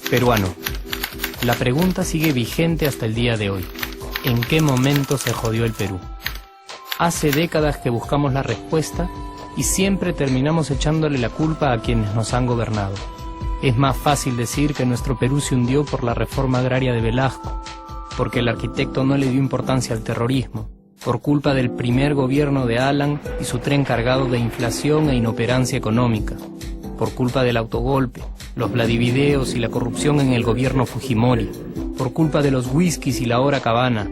Peruano. La pregunta sigue vigente hasta el día de hoy. ¿En qué momento se jodió el Perú? Hace décadas que buscamos la respuesta y siempre terminamos echándole la culpa a quienes nos han gobernado. Es más fácil decir que nuestro Perú se hundió por la reforma agraria de Velasco, porque el arquitecto no le dio importancia al terrorismo, por culpa del primer gobierno de Alan y su tren cargado de inflación e inoperancia económica, por culpa del autogolpe, los Vladivideos y la corrupción en el gobierno Fujimori, por culpa de los whiskies y la hora cabana,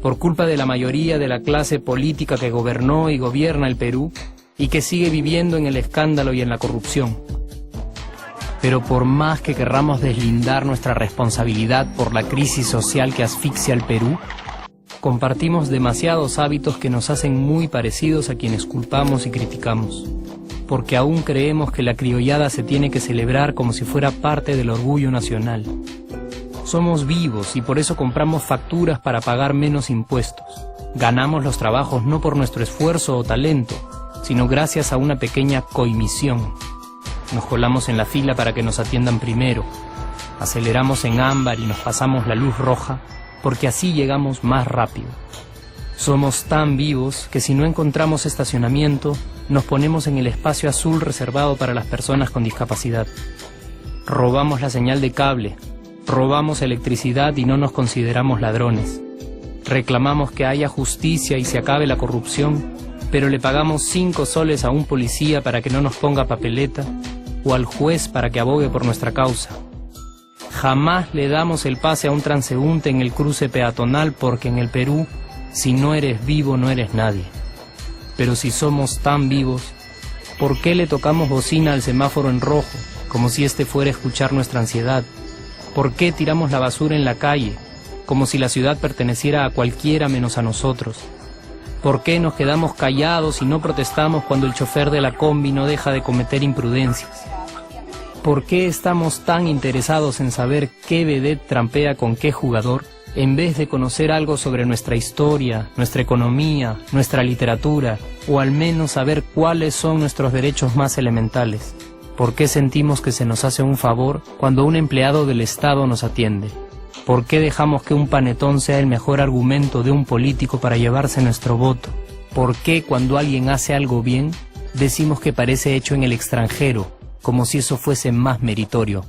por culpa de la mayoría de la clase política que gobernó y gobierna el Perú y que sigue viviendo en el escándalo y en la corrupción. Pero por más que querramos deslindar nuestra responsabilidad por la crisis social que asfixia al Perú, compartimos demasiados hábitos que nos hacen muy parecidos a quienes culpamos y criticamos, porque aún creemos que la criollada se tiene que celebrar como si fuera parte del orgullo nacional. Somos vivos y por eso compramos facturas para pagar menos impuestos. Ganamos los trabajos no por nuestro esfuerzo o talento, sino gracias a una pequeña coimisión. Nos colamos en la fila para que nos atiendan primero, aceleramos en ámbar y nos pasamos la luz roja, porque así llegamos más rápido. Somos tan vivos que si no encontramos estacionamiento, nos ponemos en el espacio azul reservado para las personas con discapacidad. Robamos la señal de cable, robamos electricidad y no nos consideramos ladrones. Reclamamos que haya justicia y se acabe la corrupción, pero le pagamos 5 soles a un policía para que no nos ponga papeleta, o al juez para que abogue por nuestra causa. Jamás le damos el pase a un transeúnte en el cruce peatonal porque en el Perú, si no eres vivo, no eres nadie. Pero si somos tan vivos, ¿por qué le tocamos bocina al semáforo en rojo, como si este fuera a escuchar nuestra ansiedad? ¿Por qué tiramos la basura en la calle, como si la ciudad perteneciera a cualquiera menos a nosotros? ¿Por qué nos quedamos callados y no protestamos cuando el chofer de la combi no deja de cometer imprudencias? ¿Por qué estamos tan interesados en saber qué vedette trampea con qué jugador, en vez de conocer algo sobre nuestra historia, nuestra economía, nuestra literatura, o al menos saber cuáles son nuestros derechos más elementales? ¿Por qué sentimos que se nos hace un favor cuando un empleado del Estado nos atiende? ¿Por qué dejamos que un panetón sea el mejor argumento de un político para llevarse nuestro voto? ¿Por qué cuando alguien hace algo bien, decimos que parece hecho en el extranjero, como si eso fuese más meritorio?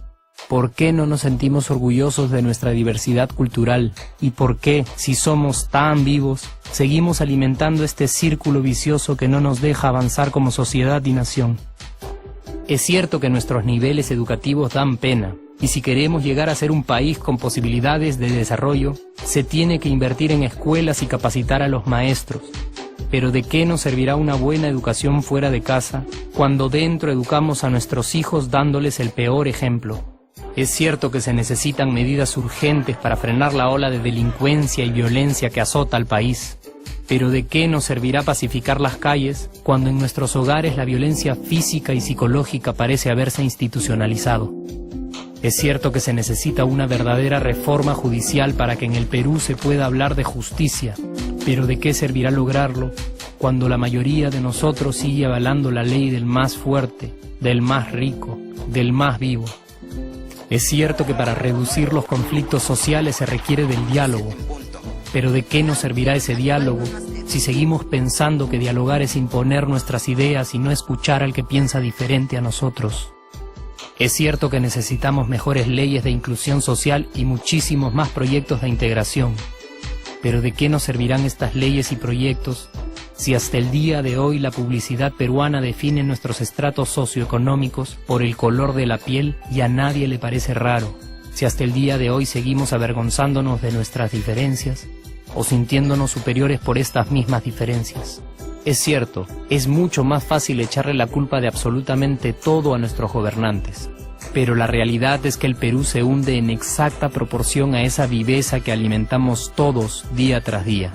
¿Por qué no nos sentimos orgullosos de nuestra diversidad cultural? ¿Y por qué, si somos tan vivos, seguimos alimentando este círculo vicioso que no nos deja avanzar como sociedad y nación? Es cierto que nuestros niveles educativos dan pena, y si queremos llegar a ser un país con posibilidades de desarrollo, se tiene que invertir en escuelas y capacitar a los maestros. Pero ¿de qué nos servirá una buena educación fuera de casa cuando dentro educamos a nuestros hijos dándoles el peor ejemplo? Es cierto que se necesitan medidas urgentes para frenar la ola de delincuencia y violencia que azota al país. Pero ¿de qué nos servirá pacificar las calles cuando en nuestros hogares la violencia física y psicológica parece haberse institucionalizado? Es cierto que se necesita una verdadera reforma judicial para que en el Perú se pueda hablar de justicia, pero ¿de qué servirá lograrlo cuando la mayoría de nosotros sigue avalando la ley del más fuerte, del más rico, del más vivo? Es cierto que para reducir los conflictos sociales se requiere del diálogo, pero ¿de qué nos servirá ese diálogo si seguimos pensando que dialogar es imponer nuestras ideas y no escuchar al que piensa diferente a nosotros? Es cierto que necesitamos mejores leyes de inclusión social y muchísimos más proyectos de integración. Pero ¿de qué nos servirán estas leyes y proyectos si hasta el día de hoy la publicidad peruana define nuestros estratos socioeconómicos por el color de la piel y a nadie le parece raro? Si hasta el día de hoy seguimos avergonzándonos de nuestras diferencias o sintiéndonos superiores por estas mismas diferencias. Es cierto, es mucho más fácil echarle la culpa de absolutamente todo a nuestros gobernantes, pero la realidad es que el Perú se hunde en exacta proporción a esa viveza que alimentamos todos día tras día.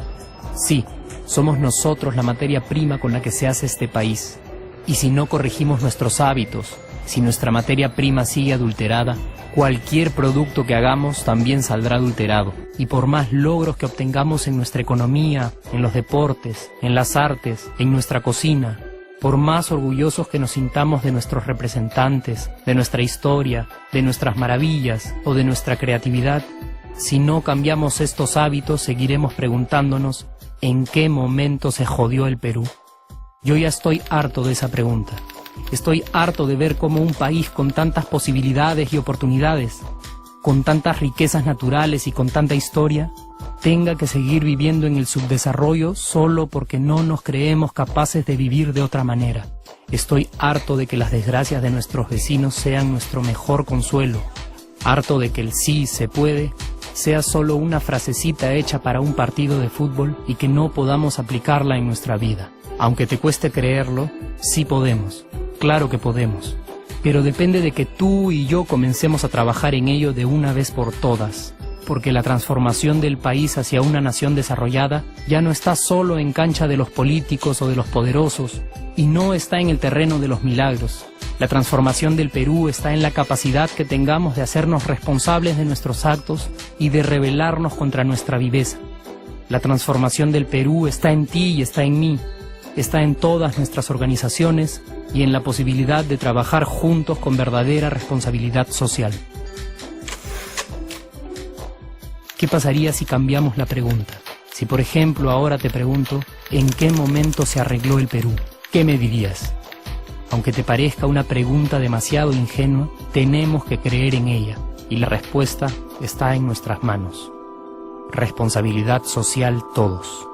Sí, somos nosotros la materia prima con la que se hace este país, y si no corregimos nuestros hábitos, Si nuestra materia prima sigue adulterada, cualquier producto que hagamos también saldrá adulterado. Y por más logros que obtengamos en nuestra economía, en los deportes, en las artes, en nuestra cocina, por más orgullosos que nos sintamos de nuestros representantes, de nuestra historia, de nuestras maravillas o de nuestra creatividad, si no cambiamos estos hábitos, seguiremos preguntándonos ¿en qué momento se jodió el Perú? Yo ya estoy harto de esa pregunta. Estoy harto de ver cómo un país con tantas posibilidades y oportunidades, con tantas riquezas naturales y con tanta historia, tenga que seguir viviendo en el subdesarrollo solo porque no nos creemos capaces de vivir de otra manera. Estoy harto de que las desgracias de nuestros vecinos sean nuestro mejor consuelo. Harto de que el sí se puede sea solo una frasecita hecha para un partido de fútbol y que no podamos aplicarla en nuestra vida. Aunque te cueste creerlo, sí podemos. Claro que podemos. Pero depende de que tú y yo comencemos a trabajar en ello de una vez por todas. Porque la transformación del país hacia una nación desarrollada ya no está solo en cancha de los políticos o de los poderosos, y no está en el terreno de los milagros. La transformación del Perú está en la capacidad que tengamos de hacernos responsables de nuestros actos y de rebelarnos contra nuestra viveza. La transformación del Perú está en ti y está en mí, está en todas nuestras organizaciones y en la posibilidad de trabajar juntos con verdadera responsabilidad social. ¿Qué pasaría si cambiamos la pregunta? Si por ejemplo ahora te pregunto, ¿en qué momento se arregló el Perú? ¿Qué me dirías? Aunque te parezca una pregunta demasiado ingenua, tenemos que creer en ella, y la respuesta está en nuestras manos. Responsabilidad social todos.